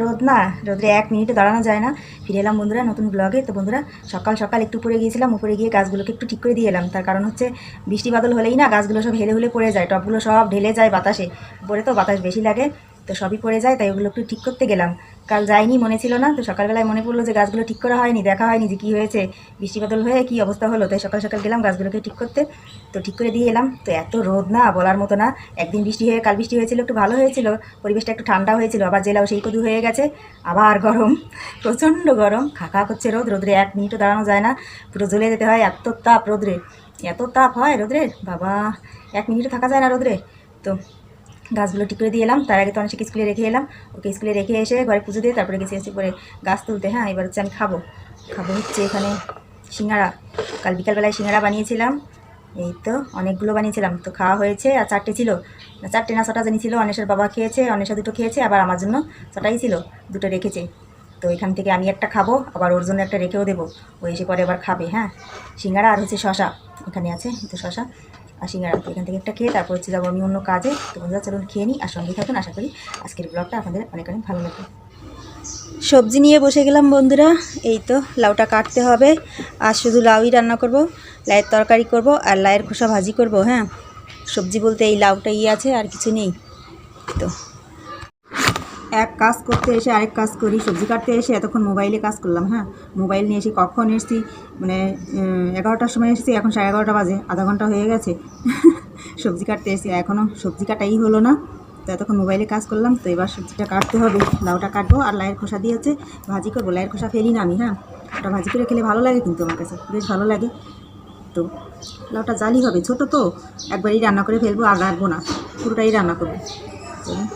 রোদ না, রোদে 1 মিনিটে দাঁড়ানো যায় না। ফিরে এলাম বন্ধুরা নতুন ব্লগে। তো বন্ধুরা সকাল সকাল একটু উপরে গিয়েছিলাম, উপরে গিয়ে গাছগুলোকে একটু ঠিক করে দিয়ে এলাম। তার কারণ হচ্ছে বৃষ্টি বাদল হলেই না গাছগুলো সব হেলে হেলে পড়ে যায়, টবগুলো সব ঢেলে যায় বাতাসে, উপরে তো বাতাস বেশি লাগে, তো সবই পড়ে যায়, তাই ওগুলো একটু ঠিক করতে গেলাম। কাল যাইনি, মনে ছিল না, তো সকালবেলায় মনে পড়লো যে গাছগুলো ঠিক করা হয়নি, দেখা হয়নি যে কী হয়েছে, বৃষ্টি বাদল হয়ে কী অবস্থা হলো, তাই সকাল সকাল গেলাম গাছগুলোকে ঠিক করতে। তো ঠিক করে দিয়ে এলাম। তো এত রোদ না বলার মতো না, একদিন বৃষ্টি হয়ে কাল বৃষ্টি হয়েছিল, একটু ভালো হয়েছিল, পরিবেশটা একটু ঠান্ডা হয়েছিল, আবার জেলাও সেই কদু হয়ে গেছে, আবার গরম, প্রচণ্ড গরম, খাকা করছে রোদ, রোদ্রে 1 মিনিটও দাঁড়ানো যায় না, পুরো জ্বলে যেতে হয়, এত তাপ রোদ্রে, এত তাপ হয় রোদ্রে, বাবা 1 মিনিটও থাকা যায় না রোদ্রে। তো গাছগুলো ঠিক করে দিয়ে এলাম। তার আগে তো অনেক স্কুলে রেখে এলাম, ওকে স্কুলে রেখে এসে ঘরে পুজো দিয়ে তারপরে গেছি এসে পরে গাছ তুলতে। হ্যাঁ, এবার হচ্ছে আমি খাবো হচ্ছে এখানে সিঙ্গাড়া, কাল বিকালবেলায় সিঙ্গাড়া বানিয়েছিলাম, এই তো অনেকগুলো বানিয়েছিলাম, তো খাওয়া হয়েছে। আর 4টে ছিল না, 4টে না 6টা জানি ছিল, অনেশের বাবা খেয়েছে, অনেশা 2টো খেয়েছে, আবার আমার জন্য 6টাই ছিল, 2টো রেখেছে। তো এখান থেকে আমি একটা খাবো, আবার ওর জন্য একটা রেখেও দেবো, ও এসে পরে আবার খাবে। হ্যাঁ, সিঙ্গাড়া আর হচ্ছে শশা এখানে আছে, তো শশা আর সিঙ্গাড়া, তো এখান থেকে একটা খেয়ে তারপর হচ্ছে যাবো আমি অন্য কাজে। তো বন্ধুরা চলুন খেয়ে নিই, আর সঙ্গেই থাকুন, আশা করি আজকের ব্লগটা আপনাদের অনেক অনেক ভালো লাগবে। সবজি নিয়ে বসে গেলাম বন্ধুরা, এই তো লাউটা কাটতে হবে, আর শুধু লাউই রান্না করব, লাউয়ের তরকারি করব আর লাউয়ের খোসা ভাজি করব। হ্যাঁ, সবজি বলতে এই লাউটাই আছে, আর কিছু নেই। তো এক কাজ করতে এসে আরেক কাজ করি, সবজি কাটতে এসে এতক্ষণ মোবাইলে কাজ করলাম। হ্যাঁ, মোবাইল নিয়ে এসে কখন এসেছি, মানে 11টার সময় এসেছি, এখন 11:30 বাজে, আধা ঘন্টা হয়ে গেছে সবজি কাটতে এসে, এখনও সবজি কাটাই হলো না। তো এতক্ষণ মোবাইলে কাজ করলাম, তো এবার সবজিটা কাটতে হবে, লাউটা কাটবো আর লাউয়ের খোসা দিয়ে হচ্ছে ভাজি করবো। লাউয়ের খোসা ফেলি না আমি, হ্যাঁ, ওটা ভাজি করে খেলে ভালো লাগে, কিন্তু আমার কাছে বেশ ভালো লাগে। তো লাউটা জালি হবে, ছোটো তো, একবারই রান্না করে ফেলবো, আর রাখবো না, পুরোটাই রান্না করবো। চলুন।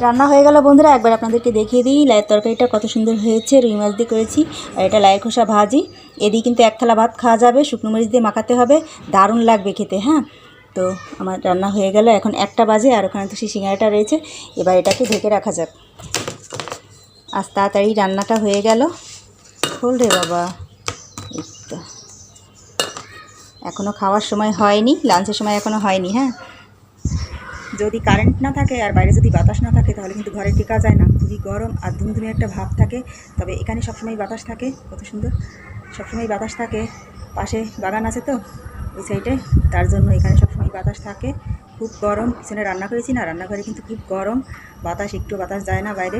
রান্না হয়ে গেল বন্ধুরা, একবার আপনাদেরকে দেখিয়ে দিই লাউয়ের তরকারিটা কত সুন্দর হয়েছে, রুই মাছ দিয়ে করেছি, আর এটা লাউয়ের খোসা ভাজি। এদিকে কিন্তু 1 থালা ভাত খাওয়া যাবে, শুকনো মরিচ দিয়ে মাখাতে হবে, দারুণ লাগবে খেতে। হ্যাঁ, তো আমার রান্না হয়ে গেল, এখন 1টা বাজে, আর ওখানে তো সেই সিঙ্গাড়াটা রয়েছে, এবার এটাকে ঢেকে রাখা যাক। আজ তাড়াতাড়ি রান্নাটা হয়ে গেল, খোল রে বাবা। এই তো এখনও খাওয়ার সময় হয়নি, লাঞ্চের সময় এখনও হয়নি। হ্যাঁ, যদি কারেন্ট না থাকে আর বাইরে যদি বাতাস না থাকে তাহলে কিন্তু ঘরে টেকা যায় না, খুবই গরম আর ধুমধুমে একটা ভাব থাকে। তবে এখানে সবসময় বাতাস থাকে, কত সুন্দর, সবসময় বাতাস থাকে, পাশে বাগান আছে তো ওই সাইডে, তার জন্য এখানে সবসময় বাতাস থাকে। খুব গরম, পিছনে রান্না করেছি না, রান্নাঘরে কিন্তু খুব গরম, বাতাস একটু বাতাস যায় না বাইরে,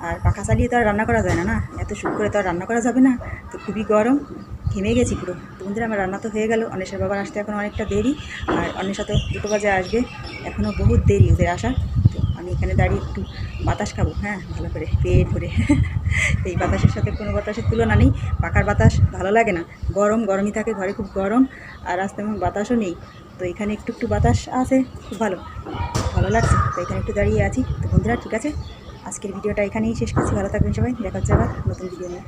আর পাখা চালিয়ে তো আর রান্না করা যায় না, না এত সুখ করে তো আর রান্না করা যাবে না, তো খুবই গরম, ঘেমে গেছি পুরো। তো বন্ধুরা আমার রান্না তো হয়ে গেল, অন্বেষার বাবার আসতে এখন অনেকটা দেরি, আর অন্বেষা তো 2টো বাজে আসবে, এখনও বহুত দেরি ওদের আসার। তো আমি এখানে দাঁড়িয়ে একটু বাতাস খাবো, হ্যাঁ, ভালো করে পেট ভরে এই বাতাসের সাথে কোনো বাতাসের তুলনা নেই, পাখার বাতাস ভালো লাগে না, গরম গরমই থাকে, ঘরে খুব গরম, আর রাস্তায় তেমন বাতাসও নেই, তো এখানে একটু একটু বাতাস আছে, খুব ভালো ভালো লাগছে, তো এখানে একটু দাঁড়িয়ে আছি। তো বন্ধুরা ঠিক আছে, আজকের ভিডিওটা এখানেই শেষ করছি, ভালো থাকবেন সবাই, দেখা হচ্ছে আবার নতুন ভিডিও নিয়ে।